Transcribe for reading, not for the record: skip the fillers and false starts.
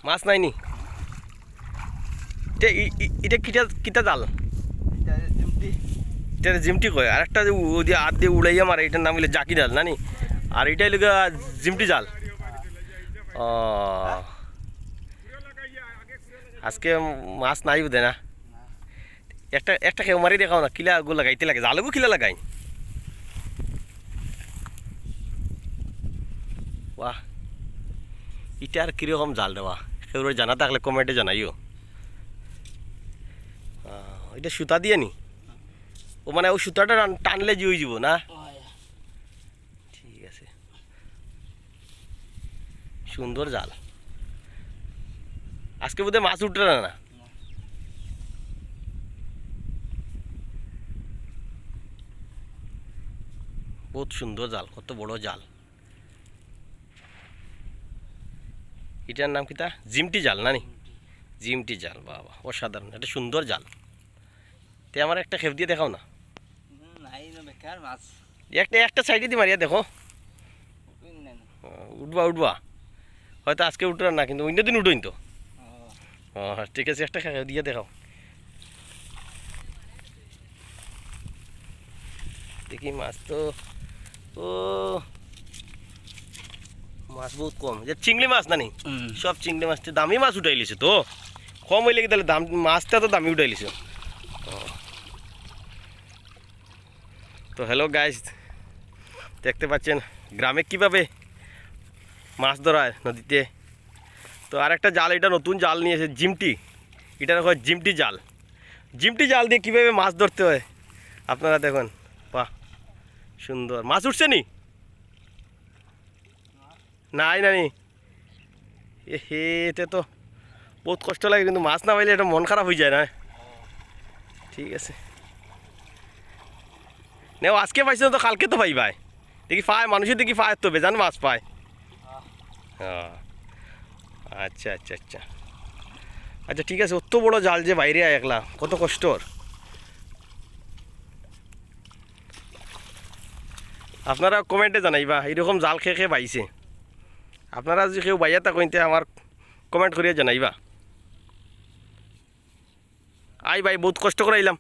মাছ নাইনি? এটা কিটা কিটা জাল? এটা জিমটি কয়। আর একটা যে ও দিয়ে হাত দিয়ে উড়াইয়া মারে, এটার নাম হলো জাকি জাল নানি? আর এটাই লোক জিমটি জাল। ও আজকে মাছ নাই বোধ না। একটা একটা কেউ মারি দেখাও না, কিলা গো লাগাইতে লাগে, জালগো কিলা লাগাই। বাহ, এটা আর কীরকম জাল দেওয়া কেউ জানা থাকলে কমেন্টে জানাইও। এটা সুতা দিয়ে নি? ও মানে ও সুতাটা টানলে যে হয়ে যাব না? ঠিক আছে, সুন্দর জাল। আজকে বোধহয় মাছ উঠবে না। বহুত সুন্দর জাল, কত বড় জাল। এটার নাম কিতা? জিমটি জাল নানি? জিমটি জাল, বাবা অসাধারণ, এটা সুন্দর জাল। তে আমার একটা খেপ দিয়ে দেখাও না। একটা একটা সাইডে দিয়ে মারিয়া দেখো। উঠবা উঠবা, হয়তো আজকে উঠবে না, কিন্তু অন্য দিন উঠোইন তো। ঠিক আছে, একটা খেপ দিয়ে দেখাও দেখি। মাছ তো ও মাছ বহুত কম, যে চিংড়ি মাছ নানি? সব চিংড়ি মাছ দামি মাছ উঠাই লিছে তো, কম হইলে কি তাহলে দাম, মাছটা তো দামি উঠাই লিছে। তো হ্যালো গাইস, দেখতে পাচ্ছেন গ্রামে কিভাবে মাছ ধরা হয় নদীতে। তো আর একটা জাল, এটা নতুন জাল নিয়েছে জিমটি, এটা হয় জিমটি জাল। জিমটি জাল দিয়ে কীভাবে মাছ ধরতে হয় আপনারা দেখুন। বাহ, সুন্দর। মাছ উঠছে নি? নাই নানি? হে, এতে তো বহুত কষ্ট লাগে, কিন্তু মাছ না পাইলে এটা মন খারাপ হয়ে যায় না। ঠিক আছে, নেও আজকে পাইছে তো কালকে তো পাইবাই। দেখি পায় মানুষের, দেখি পায় তো বেজান মাছ পায়। হ্যাঁ, আচ্ছা আচ্ছা আচ্ছা আচ্ছা, ঠিক আছে। অত বড় জাল যে বাইরে আয় একলা, কত কষ্টর। আপনারা কমেন্টে জানাইবা এরকম জাল খেয়ে খেয়ে পাইছে। আপনারা যদি কেউ বাইয়া থাকেন আমার কমেন্ট করিয়া জানাইবা। আই ভাই, বহুত কষ্ট করে আইলাম।